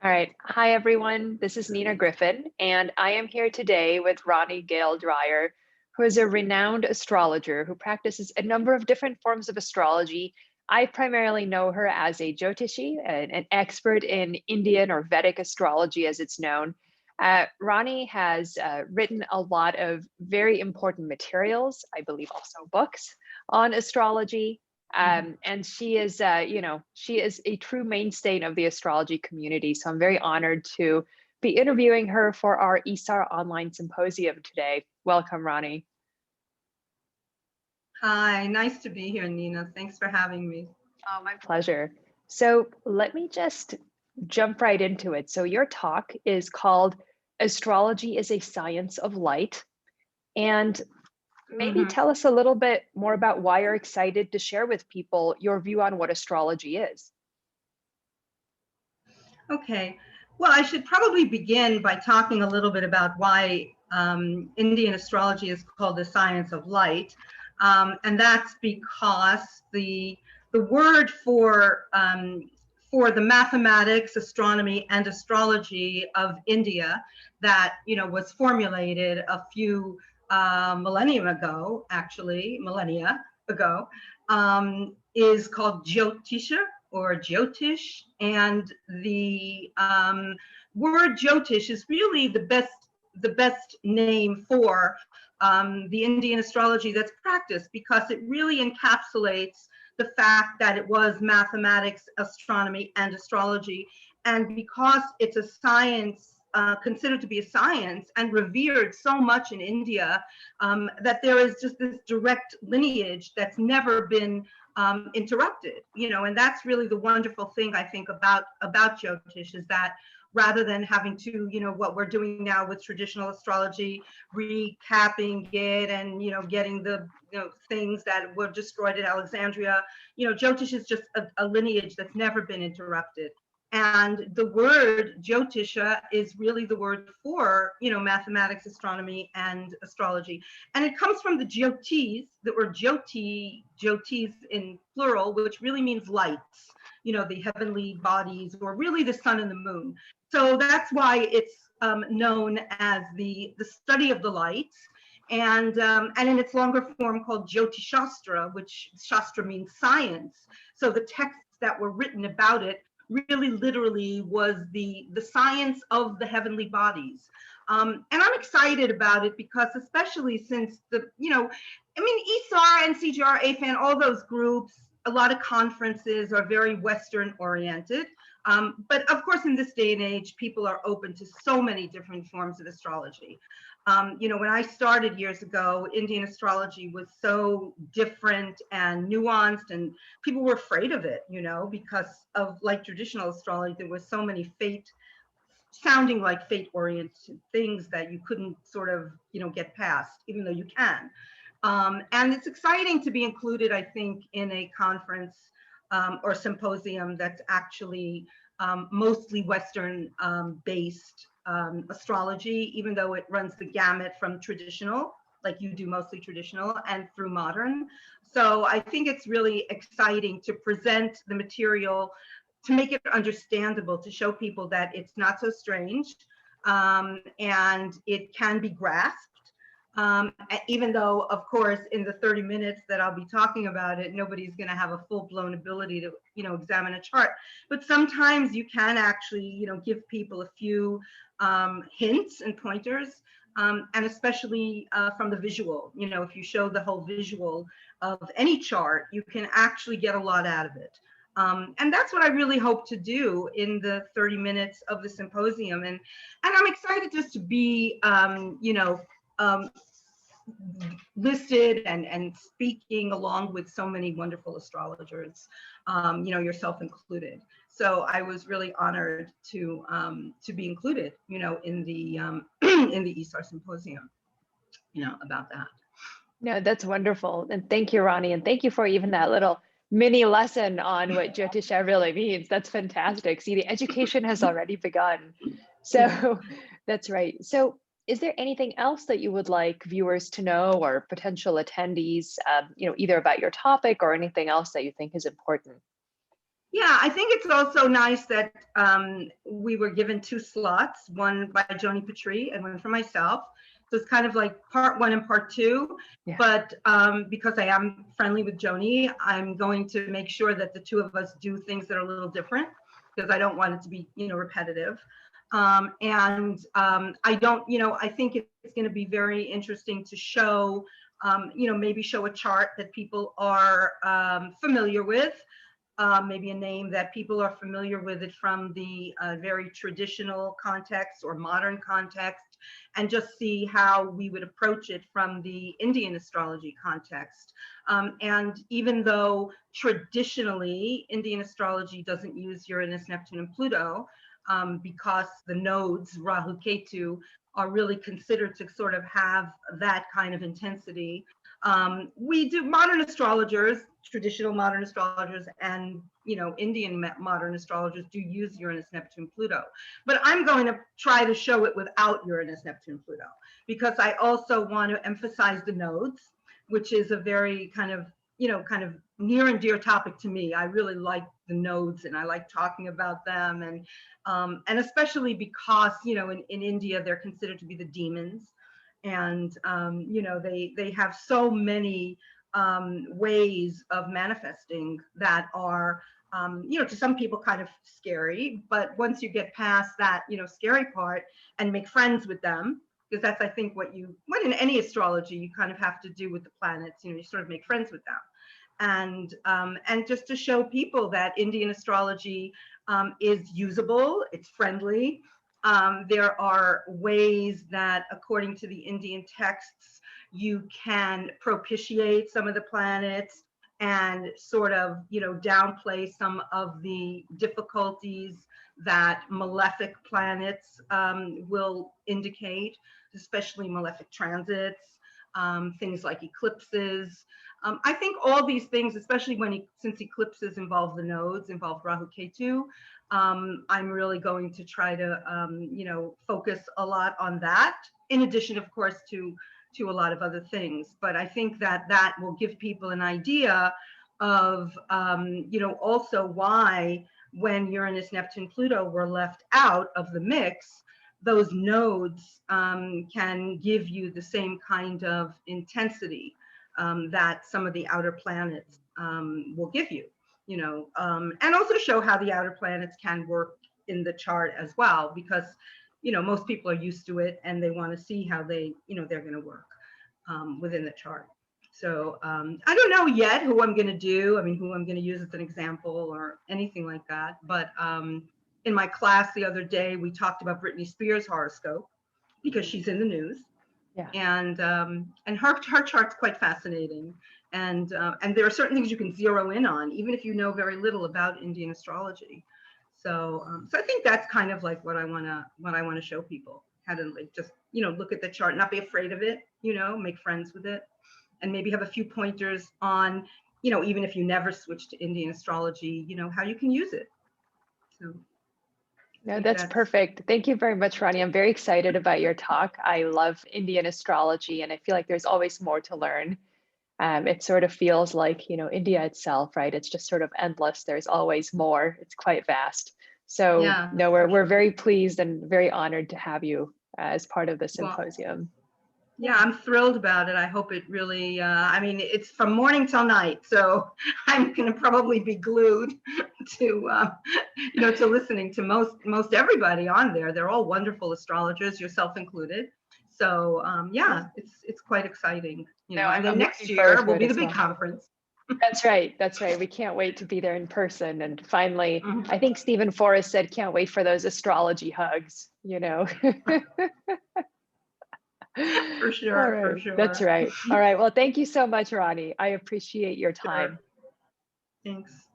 All right. Hi, everyone. This is Nina Griffin, and I am here today with Ronnie Dreyer, who is a renowned astrologer who practices a number of different forms of astrology. I primarily know her as a Jyotishi, an expert in Indian or Vedic astrology, as it's known. Ronnie has written a lot of very important materials, I believe also books on astrology. And she is, she is a true mainstay of the astrology community. So I'm very honored to be interviewing her for our ISAR online symposium today. Welcome, Ronnie. Hi, nice to be here, Nina. Thanks for having me. Oh, my pleasure. So let me just jump right into it. So your talk is called Astrology is a Science of Light. And maybe tell us a little bit more about why you're excited to share with people your view on what astrology is. Okay, well, I should probably begin by talking a little bit about why Indian astrology is called the science of light. And that's because the word for the mathematics, astronomy, and astrology of India that was formulated a few millennia ago, is called Jyotisha or Jyotish, and the word Jyotish is really the best name for the Indian astrology that's practiced, because it really encapsulates the fact that it was mathematics, astronomy, and astrology, and because it's a science, considered to be a science and revered so much in India, that there is just this direct lineage that's never been interrupted, and that's really the wonderful thing I think about Jyotish, is that rather than having to, what we're doing now with traditional astrology, recapping it and, getting the, things that were destroyed at Alexandria, Jyotish is just a lineage that's never been interrupted. And the word Jyotisha is really the word for, mathematics, astronomy, and astrology. And it comes from the Jyotis, the word Jyotis in plural, which really means lights, the heavenly bodies, or really the sun and the moon. So that's why it's known as the study of the lights. And in its longer form called Jyotishastra, which Shastra means science. So the texts that were written about it really literally was the science of the heavenly bodies. And I'm excited about it because, especially since ISAR and CGR, AFAN, all those groups, a lot of conferences are very Western oriented. But of course, in this day and age, people are open to so many different forms of astrology. When I started years ago, Indian astrology was so different and nuanced, and people were afraid of it, because of, like traditional astrology, there was so many sounding like fate-oriented things that you couldn't sort of, get past, even though you can. And it's exciting to be included, I think, in a conference or symposium that's actually mostly Western based astrology, even though it runs the gamut from traditional, like you do mostly traditional, and through modern. So I think it's really exciting to present the material, to make it understandable, to show people that it's not so strange, and it can be grasped. Even though, of course, in the 30 minutes that I'll be talking about it, nobody's going to have a full-blown ability to, examine a chart. But sometimes you can actually, give people a few hints and pointers, and especially from the visual. If you show the whole visual of any chart, you can actually get a lot out of it. And that's what I really hope to do in the 30 minutes of the symposium. And I'm excited just to be, listed and speaking along with so many wonderful astrologers, yourself included. So I was really honored to be included, in the in the ISAR Symposium, about that. No, that's wonderful. And thank you, Ronnie. And thank you for even that little mini lesson on what Jyotisha really means. That's fantastic. See, the education has already begun. So that's right. So is there anything else that you would like viewers to know, or potential attendees, either about your topic or anything else that you think is important? Yeah, I think it's also nice that we were given 2 slots, one by Joni Petrie and one for myself. So it's kind of like part 1 and part 2. Yeah. But because I am friendly with Joni, I'm going to make sure that the 2 of us do things that are a little different, because I don't want it to be, repetitive. I don't, I think it's going to be very interesting to show, maybe show a chart that people are familiar with. Maybe a name that people are familiar with it from the very traditional context or modern context, and just see how we would approach it from the Indian astrology context. And even though traditionally Indian astrology doesn't use Uranus, Neptune, and Pluto, because the nodes, Rahu, Ketu, are really considered to sort of have that kind of intensity. We do, modern astrologers, traditional modern astrologers, and Indian modern astrologers do use Uranus, Neptune, Pluto. But I'm going to try to show it without Uranus, Neptune, Pluto, because I also want to emphasize the nodes, which is a very kind of near and dear topic to me. I really like the nodes, and I like talking about them, and especially because in India they're considered to be the demons, and they have so many ways of manifesting that are to some people kind of scary. But once you get past that scary part and make friends with them, because that's, I think, what in any astrology you kind of have to do with the planets, you sort of make friends with them. And just to show people that Indian astrology is usable, it's friendly. There are ways that, according to the Indian texts, you can propitiate some of the planets and sort of, downplay some of the difficulties that malefic planets will indicate, especially malefic transits, things like eclipses. I think all these things, especially since eclipses involve the nodes, involve Rahu Ketu, I'm really going to try to, focus a lot on that, in addition, of course, to a lot of other things. But I think that will give people an idea of, also why, when Uranus, Neptune, Pluto were left out of the mix, those nodes can give you the same kind of intensity that some of the outer planets will give you, and also show how the outer planets can work in the chart as well, because most people are used to it and they want to see how they're going to work within the chart. So I don't know yet who I'm going to do. I mean, who I'm going to use as an example or anything like that. But in my class the other day, we talked about Britney Spears' horoscope, because she's in the news. Yeah. And her chart's quite fascinating. And there are certain things you can zero in on, even if you know very little about Indian astrology. So I think that's kind of like what I want to show people, how to like just look at the chart, not be afraid of it, make friends with it, and maybe have a few pointers on, even if you never switch to Indian astrology, how you can use it. So No, that's perfect. Thank you very much, Ronnie. I'm very excited about your talk. I love Indian astrology, and I feel like there's always more to learn. It sort of feels like, India itself, right? It's just sort of endless. There's always more. It's quite vast. So yeah, no, we're very pleased and very honored to have you as part of the symposium. Yeah, I'm thrilled about it. I hope it really, I mean, it's from morning till night, so I'm going to probably be glued to, to listening to most everybody on there. They're all wonderful astrologers, yourself included. So yeah, it's quite exciting, and then next year will be the big conference. That's right. That's right. We can't wait to be there in person. And finally, I think Stephen Forrest said, can't wait for those astrology hugs, For sure, for sure. That's right. All right. Well, thank you so much, Ronnie. I appreciate your time. Sure. Thanks.